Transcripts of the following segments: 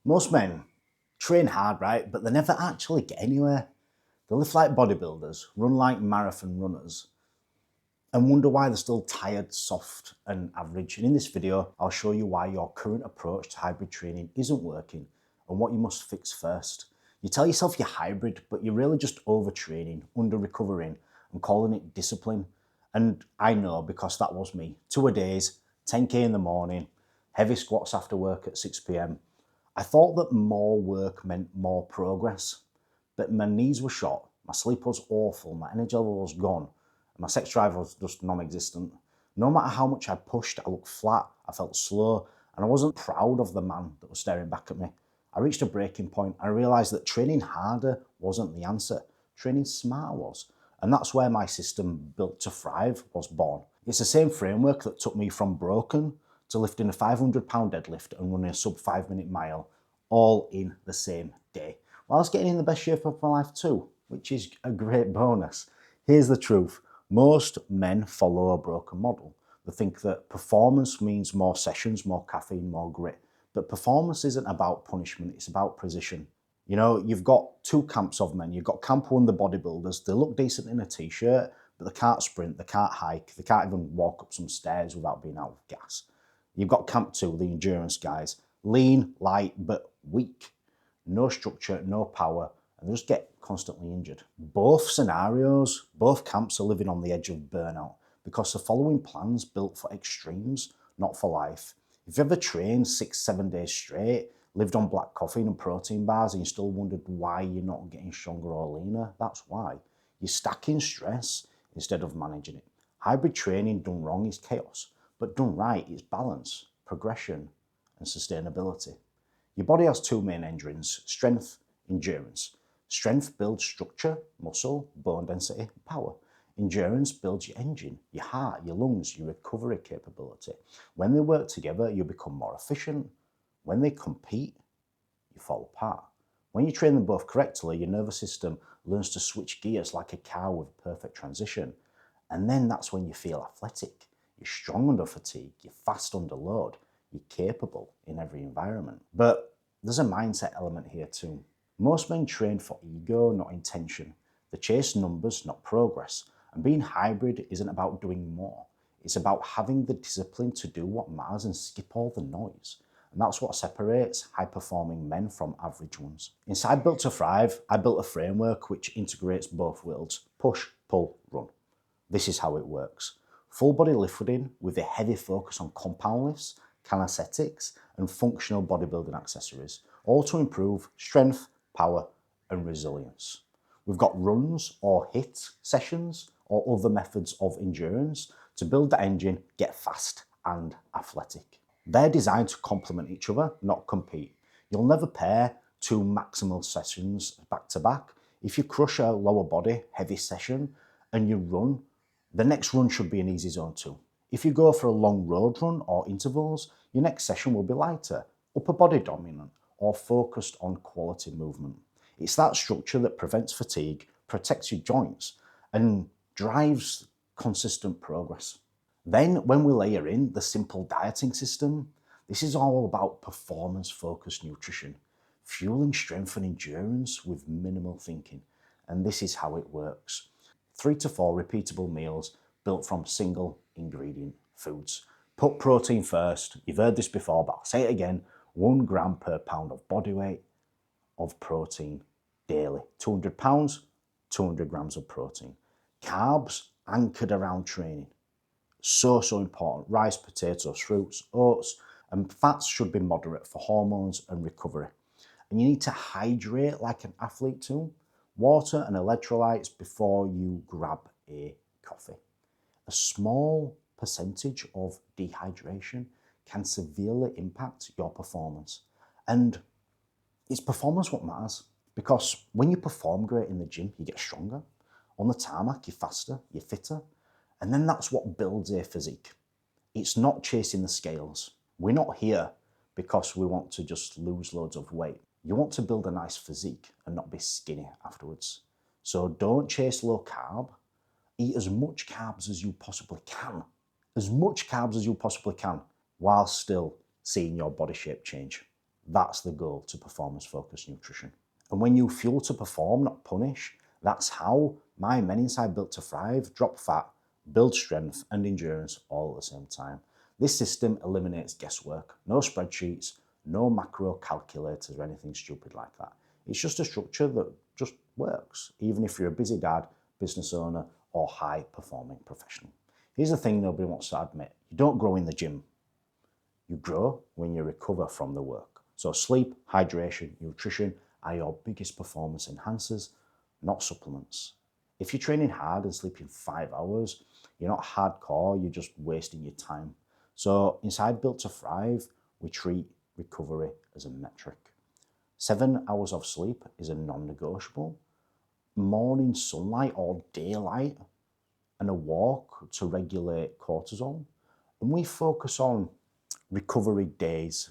Most men train hard, right? But they never actually get anywhere. They live like bodybuilders, run like marathon runners, and wonder why they're still tired, soft, and average. And in this video, I'll show you why your current approach to hybrid training isn't working and what you must fix first. You tell yourself you're hybrid, but you're really just overtraining, under-recovering, and calling it discipline. And I know because that was me. 2 a-days, 10K in the morning, heavy squats after work at 6 p.m. I thought that more work meant more progress, but my knees were shot, my sleep was awful, my energy level was gone, and my sex drive was just non-existent. No matter how much I pushed, I looked flat, I felt slow, and I wasn't proud of the man that was staring back at me. I reached a breaking point and I realised that training harder wasn't the answer, training smarter was. And that's where my system Built to Thrive was born. It's the same framework that took me from broken to lifting a 500-pound deadlift and running a sub 5-minute mile, all in the same day, whilst getting in the best shape of my life too, which is a great bonus. Here's the truth. Most men follow a broken model. They think that performance means more sessions, more caffeine, more grit. But performance isn't about punishment, it's about precision. You know, you've got two camps of men. You've got camp one, the bodybuilders. They look decent in a t-shirt, but they can't sprint, they can't hike, they can't even walk up some stairs without being out of gas. You've got camp two, the endurance guys. Lean, light, but weak. No structure, no power, and they just get constantly injured. Both scenarios, both camps are living on the edge of burnout because they're following plans built for extremes, not for life. If you've ever trained 6-7 days straight, lived on black coffee and protein bars, and you still wondered why you're not getting stronger or leaner, that's why. You're stacking stress instead of managing it. Hybrid training done wrong is chaos, but done right is balance, progression, and sustainability. Your body has two main engines, strength, endurance. Strength builds structure, muscle, bone density, power. Endurance builds your engine, your heart, your lungs, your recovery capability. When they work together, you become more efficient. When they compete, you fall apart. When you train them both correctly, your nervous system learns to switch gears like a car with perfect transition. And then that's when you feel athletic. You're strong under fatigue, you're fast under load, you're capable in every environment. But there's a mindset element here too. Most men train for ego, not intention. They chase numbers, not progress. And being hybrid isn't about doing more. It's about having the discipline to do what matters and skip all the noise. And that's what separates high-performing men from average ones. Inside Built to Thrive, I built a framework which integrates both worlds: push, pull, run. This is how it works. Full body lifting with a heavy focus on compound lifts, calisthenics, and functional bodybuilding accessories, all to improve strength, power, and resilience. We've got runs or HIIT sessions or other methods of endurance to build the engine, get fast and athletic. They're designed to complement each other, not compete. You'll never pair two maximal sessions back to back. If you crush a lower body, heavy session, and you run, the next run should be an easy zone too. If you go for a long road run or intervals, your next session will be lighter, upper body dominant, or focused on quality movement. It's that structure that prevents fatigue, protects your joints, and drives consistent progress. Then when we layer in the simple dieting system, this is all about performance-focused nutrition, fueling strength and endurance with minimal thinking. And this is how it works. 3 to 4 repeatable meals built from single ingredient foods. Put protein first. You've heard this before, but I'll say it again. 1 gram per pound of body weight of protein daily. 200 pounds, 200 grams of protein. Carbs anchored around training. So important. Rice, potatoes, fruits, oats, and fats should be moderate for hormones and recovery. And you need to hydrate like an athlete too. Water and electrolytes before you grab a coffee. A small percentage of dehydration can severely impact your performance. And it's performance what matters, because when you perform great in the gym, you get stronger. On the tarmac, you're faster, you're fitter. And then that's what builds a physique. It's not chasing the scales. We're not here because we want to just lose loads of weight. You want to build a nice physique and not be skinny afterwards. So don't chase low carb. Eat as much carbs as you possibly can. As much carbs as you possibly can, while still seeing your body shape change. That's the goal to performance-focused nutrition. And when you fuel to perform, not punish, that's how my Men Inside Built to Thrive drop fat, build strength and endurance all at the same time. This system eliminates guesswork, no spreadsheets, no macro calculators or anything stupid like that. It's just a structure that just works, even if you're a busy dad, business owner, or high-performing professional. Here's the thing nobody wants to admit. You don't grow in the gym. You grow when you recover from the work. So sleep, hydration, nutrition are your biggest performance enhancers, not supplements. If you're training hard and sleeping 5 hours, you're not hardcore, you're just wasting your time. So inside Built to Thrive, we treat recovery as a metric. 7 hours of sleep is a non-negotiable. Morning sunlight or daylight and a walk to regulate cortisol. And we focus on recovery days,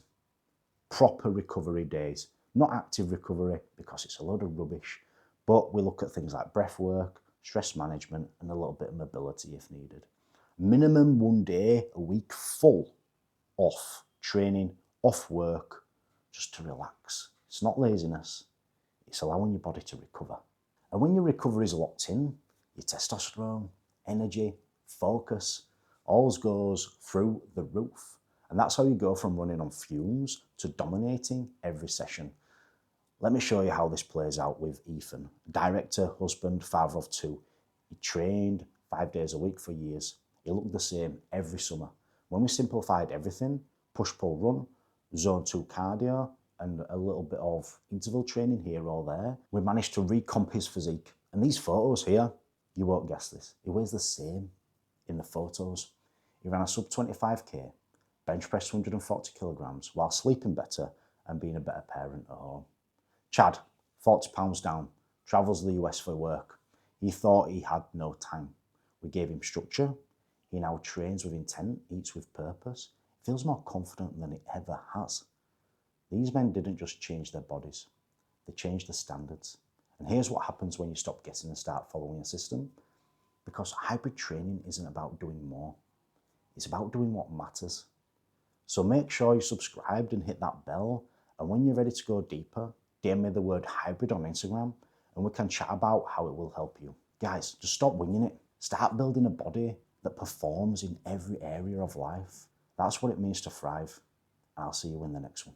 proper recovery days, not active recovery because it's a load of rubbish, but we look at things like breath work, stress management, and a little bit of mobility if needed. Minimum 1 day a week full off training, off work, just to relax. It's not laziness, it's allowing your body to recover. And when your recovery is locked in, your testosterone, energy, focus, all goes through the roof. And that's how you go from running on fumes to dominating every session. Let me show you how this plays out with Ethan, director, husband, father of 2. He trained 5 days a week for years. He looked the same every summer. When we simplified everything, push, pull, run, zone 2 cardio, and a little bit of interval training here or there, we managed to recomp his physique. And these photos here, you won't guess this. He weighs the same in the photos. He ran a sub 25k, bench pressed 240 kilograms while sleeping better and being a better parent at home. Chad, 40 pounds down, travels to the US for work. He thought he had no time. We gave him structure. He now trains with intent, eats with purpose, feels more confident than he ever has. These men didn't just change their bodies, they changed the standards. And here's what happens when you stop guessing and start following a system. Because hybrid training isn't about doing more, it's about doing what matters. So make sure you're subscribed and hit that bell. And when you're ready to go deeper, DM me the word hybrid on Instagram and we can chat about how it will help you. Guys, just stop winging it. Start building a body that performs in every area of life. That's what it means to thrive. I'll see you in the next one.